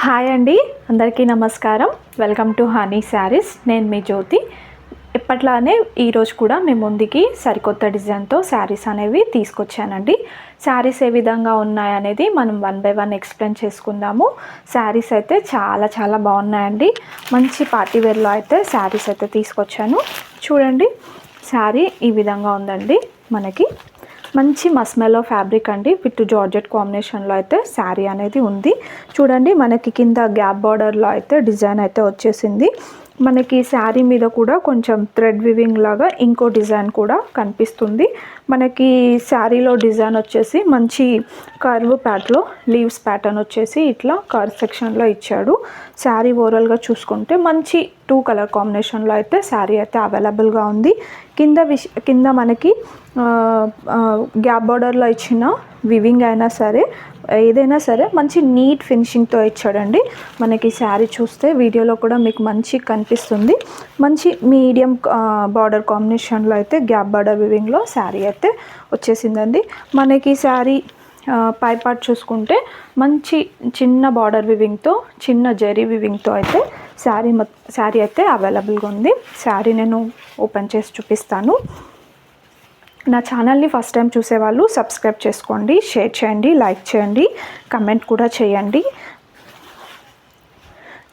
Hi అండి, అందరికీ నమస్కారం. Welcome to honey saris. నేను మీ జ్యోతి. ఎప్పట్లానే ఈరోజు కూడా మీ ముందుకి సరికొత్త డిజైన్తో శారీస్ అనేవి తీసుకొచ్చానండి. శారీస్ ఏ విధంగా ఉన్నాయనేది మనం 1 by 1 ఎక్స్ప్లెయిన్ చేసుకుందాము. శారీస్ అయితే చాలా చాలా బాగున్నాయండి. మంచి పార్టీ వేర్లో అయితే శారీస్ అయితే తీసుకొచ్చాను. చూడండి, శారీ ఈ విధంగా ఉందండి. మనకి మంచి మస్మెలో ఫ్యాబ్రిక్ అండి, విత్ జార్జెట్ కాంబినేషన్లో అయితే శారీ అనేది ఉంది. చూడండి, మనకి కింద గ్యాప్ బార్డర్లో అయితే డిజైన్ అయితే వచ్చేసింది. మనకి శారీ మీద కూడా కొంచెం థ్రెడ్ వివింగ్ లాగా ఇంకో డిజైన్ కూడా కనిపిస్తుంది. మనకి శారీలో డిజైన్ వచ్చేసి మంచి కర్వ్ ప్యాట్లో లీవ్స్ ప్యాటర్న్ వచ్చేసి ఇట్లా కర్వ్ సెక్షన్లో ఇచ్చాడు. శారీ ఓవరాల్గా చూసుకుంటే మంచి 2 కలర్ కాంబినేషన్లో అయితే శారీ అయితే అవైలబుల్గా ఉంది. కింద మనకి గ్యాప్ బార్డర్లో ఇచ్చిన వివింగ్ అయినా సరే ఏదైనా సరే మంచి నీట్ ఫినిషింగ్తో ఇచ్చాడండి. మనకి శారీ చూస్తే వీడియోలో కూడా మీకు మంచి కనిపిస్తుంది. మంచి మీడియం బార్డర్ కాంబినేషన్లో అయితే గ్యాప్ బార్డర్ వివింగ్లో శారీ అయితే వచ్చేసిందండి. మనకి శారీ పై పార్ట్ చూసుకుంటే మంచి చిన్న బార్డర్ వివింగ్తో, చిన్న జరీ వివింగ్తో అయితే శారీ అయితే అవైలబుల్గా ఉంది. శారీ నేను ఓపెన్ చేసి చూపిస్తాను. నా ఛానల్ని ఫస్ట్ టైం చూసేవాళ్ళు సబ్స్క్రైబ్ చేసుకోండి, షేర్ చేయండి, లైక్ చేయండి, కమెంట్ కూడా చేయండి.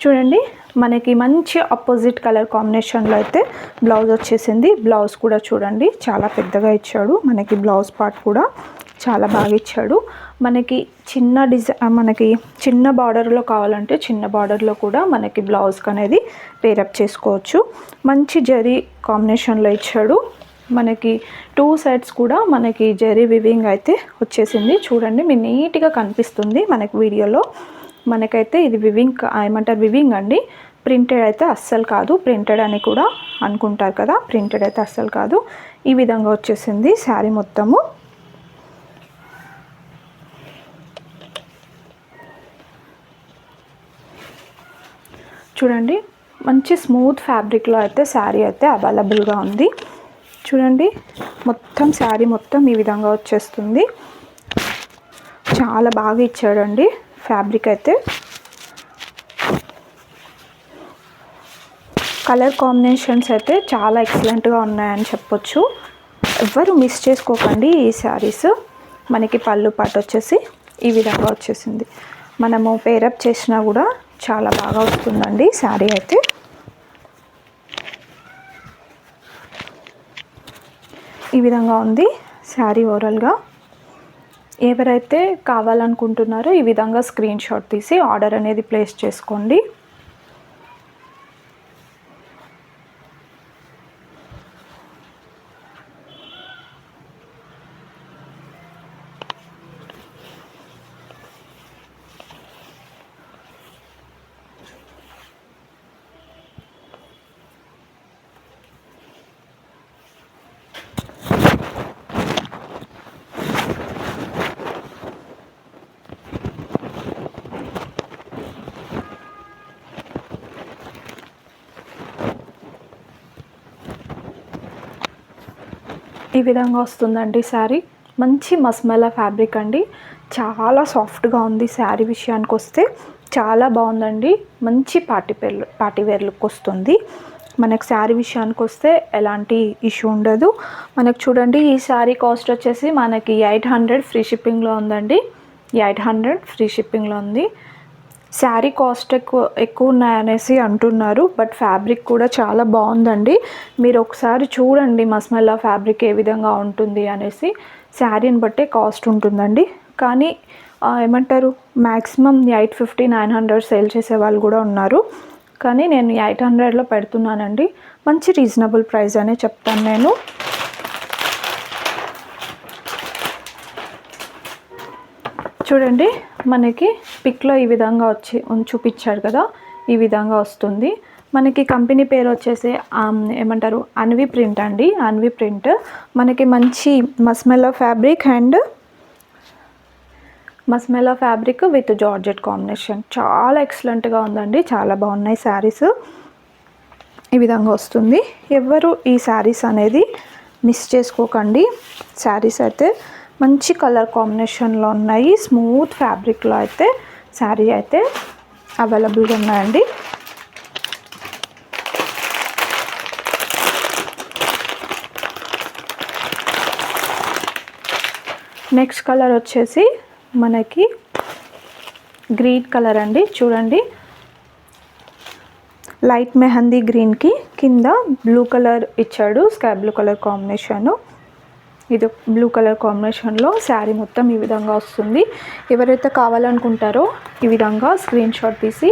చూడండి, మనకి మంచి ఆపోజిట్ కలర్ కాంబినేషన్లో అయితే బ్లౌజ్ వచ్చేసింది. బ్లౌజ్ కూడా చూడండి చాలా పెద్దగా ఇచ్చాడు. మనకి బ్లౌజ్ పార్ట్ కూడా చాలా బాగా ఇచ్చాడు. మనకి చిన్న బార్డర్లో కావాలంటే చిన్న బార్డర్లో కూడా మనకి బ్లౌజ్కి అనేది పేరప్ చేసుకోవచ్చు. మంచి జరీ కాంబినేషన్లో ఇచ్చాడు. మనకి 2 సైడ్స్ కూడా మనకి జరీ వివింగ్ అయితే వచ్చేసింది. చూడండి, మీ నీట్గా కనిపిస్తుంది మనకి వీడియోలో. మనకైతే ఇది వివింగ్ అండి. ప్రింటెడ్ అయితే అస్సలు కాదు. ప్రింటెడ్ అని కూడా అనుకుంటారు కదా, ప్రింటెడ్ అయితే అస్సలు కాదు. ఈ విధంగా వచ్చేసింది శారీ మొత్తము. చూడండి, మంచి స్మూత్ ఫ్యాబ్రిక్లో అయితే శారీ అయితే అవైలబుల్గా ఉంది. చూడండి, మొత్తం శారీ మొత్తం ఈ విధంగా వచ్చేస్తుంది. చాలా బాగా ఇచ్చాడండి ఫ్యాబ్రిక్ అయితే. కలర్ కాంబినేషన్స్ అయితే చాలా ఎక్సలెంట్గా ఉన్నాయని చెప్పొచ్చు. ఎవ్వరు మిస్ చేసుకోకండి ఈ శారీస్. మనకి పళ్ళు పాటు వచ్చేసి ఈ విధంగా వచ్చేసింది. మనము పేరప్ చేసినా కూడా చాలా బాగా వస్తుందండి శారీ అయితే. ఈ విధంగా ఉంది శారీ ఓవరాల్గా. ఎవరైతే కావాలనుకుంటున్నారో ఈ విధంగా స్క్రీన్ షాట్ తీసి ఆర్డర్ అనేది ప్లేస్ చేసుకోండి. ఈ విధంగా వస్తుందండి శారీ. మంచి మస్మెలా ఫ్యాబ్రిక్ అండి, చాలా సాఫ్ట్గా ఉంది. శారీ విషయానికి వస్తే చాలా బాగుందండి. మంచి పార్టీ వేర్ లుక్ వస్తుంది. మనకు శారీ విషయానికి వస్తే ఎలాంటి ఇష్యూ ఉండదు. మనకు చూడండి, ఈ శారీ కాస్ట్ వచ్చేసి మనకి 800 ఫ్రీ షిప్పింగ్లో ఉందండి. 800 ఫ్రీ షిప్పింగ్లో ఉంది. శారీ కాస్ట్ ఎక్కువ ఉన్నాయనేసి అంటున్నారు, బట్ ఫ్యాబ్రిక్ కూడా చాలా బాగుందండి. మీరు ఒకసారి చూడండి మస్మెల్లా ఫ్యాబ్రిక్ ఏ విధంగా ఉంటుంది అనేసి. శారీని బట్టే కాస్ట్ ఉంటుందండి. కానీ ఏమంటారు, మ్యాక్సిమం 850 900 సేల్ చేసే వాళ్ళు కూడా ఉన్నారు. కానీ నేను 800లో పెడుతున్నానండి. మంచి రీజనబుల్ ప్రైస్ అనే చెప్తాను నేను. చూడండి, మనకి పిక్లో ఈ విధంగా చూపించాడు కదా, ఈ విధంగా వస్తుంది. మనకి కంపెనీ పేరు వచ్చేసి ఏమంటారు, అన్వి ప్రింట్ అండి. అన్వి ప్రింట్. మనకి మంచి మస్మెలో ఫ్యాబ్రిక్ విత్ జార్జెట్ కాంబినేషన్ చాలా ఎక్సలెంట్గా ఉందండి. చాలా బాగున్నాయి శారీస్. ఈ విధంగా వస్తుంది. ఎవరు ఈ శారీస్ అనేది మిస్ చేసుకోకండి. శారీస్ అయితే మంచి కలర్ కాంబినేషన్లో ఉన్నాయి. స్మూత్ ఫ్యాబ్రిక్లో అయితే శారీ అయితే అవైలబుల్గా ఉన్నాయండి. నెక్స్ట్ కలర్ వచ్చేసి మనకి గ్రీన్ కలర్ అండి. చూడండి, లైట్ మెహందీ గ్రీన్కి కింద బ్లూ కలర్ ఇచ్చాడు, స్కై బ్లూ కలర్ కాంబినేషను. ఇది బ్లూ కలర్ కాంబినేషన్లో శారీ మొత్తం ఈ విధంగా వస్తుంది. ఎవరైతే కావాలనుకుంటారో ఈ విధంగా స్క్రీన్ షాట్ తీసి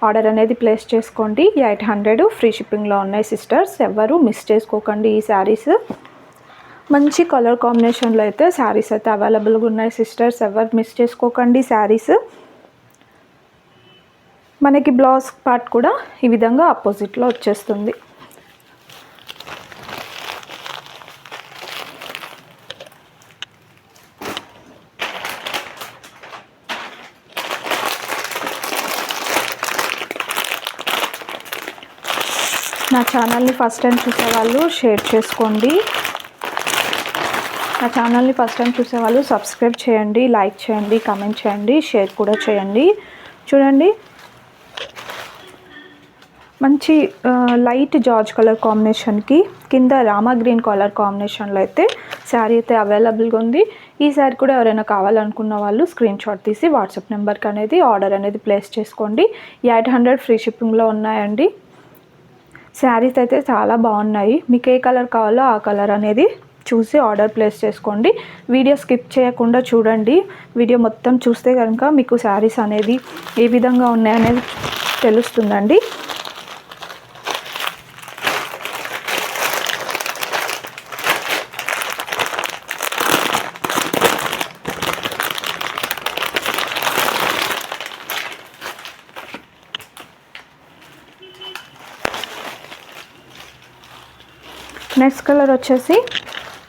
ఆర్డర్ అనేది ప్లేస్ చేసుకోండి. 800 ఫ్రీ షిప్పింగ్లో ఉన్నాయి సిస్టర్స్. ఎవరు మిస్ చేసుకోకండి ఈ శారీస్. మంచి కలర్ కాంబినేషన్లో అయితే శారీస్ అయితే అవైలబుల్గా ఉన్నాయి సిస్టర్స్. ఎవరు మిస్ చేసుకోకండి శారీస్. మనకి బ్లౌజ్ పార్ట్ కూడా ఈ విధంగా ఆపోజిట్లో వచ్చేస్తుంది. నా ఛానల్ని ఫస్ట్ టైం చూసేవాళ్ళు షేర్ చేసుకోండి. నా ఛానల్ని ఫస్ట్ టైం చూసేవాళ్ళు సబ్స్క్రైబ్ చేయండి, లైక్ చేయండి, కామెంట్ చేయండి, షేర్ కూడా చేయండి. చూడండి, మంచి లైట్ జార్జ్ కలర్ కాంబినేషన్కి కింద రామా గ్రీన్ కలర్ కాంబినేషన్లో అయితే శారీ అయితే అవైలబుల్గా ఉంది. ఈ శారీ కూడా ఎవరైనా కావాలనుకున్న వాళ్ళు స్క్రీన్ షాట్ తీసి వాట్సాప్ నెంబర్కి అనేది ఆర్డర్ అనేది ప్లేస్ చేసుకోండి. 800 ఫ్రీ షిప్పింగ్లో ఉన్నాయండి. శారీస్ అయితే చాలా బాగున్నాయి. మీకు ఏ కలర్ కావాలో ఆ కలర్ అనేది చూసి ఆర్డర్ ప్లేస్ చేసుకోండి. వీడియో స్కిప్ చేయకుండా చూడండి. వీడియో మొత్తం చూస్తే కనుక మీకు శారీస్ అనేది ఏ విధంగా ఉన్నాయనేది తెలుస్తుందండి. నెక్స్ట్ కలర్ వచ్చేసి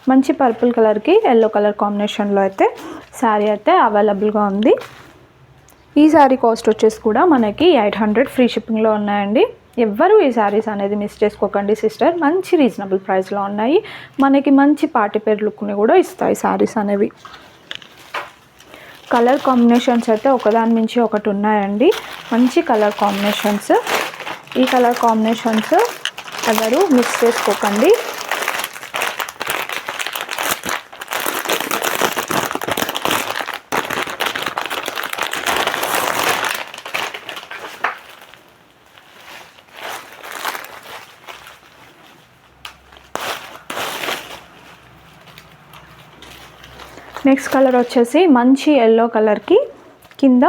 మంచి పర్పుల్ కలర్కి ఎల్లో కలర్ కాంబినేషన్లో అయితే శారీ అయితే అవైలబుల్గా ఉంది. ఈ శారీ కాస్ట్ వచ్చేసి కూడా మనకి 800 ఫ్రీ షిప్పింగ్లో ఉన్నాయండి. ఎవ్వరూ ఈ శారీస్ అనేది మిస్ చేసుకోకండి సిస్టర్. మంచి రీజనబుల్ ప్రైస్లో ఉన్నాయి. మనకి మంచి పార్టీ పేర్ లుక్ని కూడా ఇస్తాయి శారీస్ అనేవి. కలర్ కాంబినేషన్స్ అయితే ఒకదాని మించి ఒకటి ఉన్నాయండి. మంచి కలర్ కాంబినేషన్స్. ఈ కలర్ కాంబినేషన్స్ ఎవరు మిస్ చేసుకోకండి. నెక్స్ట్ కలర్ వచ్చేసి మంచి ఎల్లో కలర్కి కింద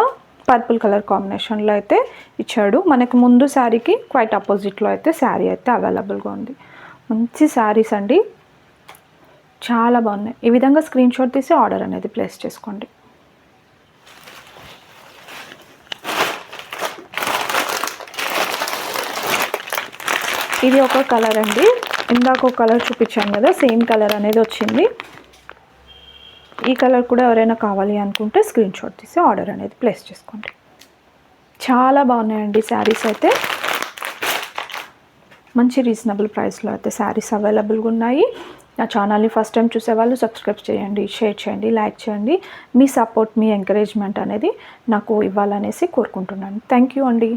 పర్పుల్ కలర్ కాంబినేషన్లో అయితే ఇచ్చాడు. మనకు ముందు శారీకి క్వైట్ ఆపోజిట్లో అయితే శారీ అయితే అవైలబుల్గా ఉంది. మంచి శారీస్ అండి, చాలా బాగున్నాయి. ఈ విధంగా స్క్రీన్ షాట్ తీసి ఆర్డర్ అనేది ప్లేస్ చేసుకోండి. ఇది ఒక కలర్ అండి. ఇందాక ఒక కలర్ చూపించాను కదా, సేమ్ కలర్ అనేది వచ్చింది. ఈ కలర్ కూడా ఎవరైనా కావాలి అనుకుంటే స్క్రీన్ షాట్ తీసి ఆర్డర్ అనేది ప్లేస్ చేసుకోండి. చాలా బాగున్నాయండి శారీస్ అయితే. మంచి రీజనబుల్ ప్రైస్లో అయితే శారీస్ అవైలబుల్గా ఉన్నాయి. నా ఛానల్ని ఫస్ట్ టైం చూసేవాళ్ళు సబ్స్క్రైబ్ చేయండి, షేర్ చేయండి, లైక్ చేయండి. మీ సపోర్ట్, మీ ఎంకరేజ్మెంట్ అనేది నాకు ఇవ్వాలనేసి కోరుకుంటున్నాను. థ్యాంక్ యూ అండి.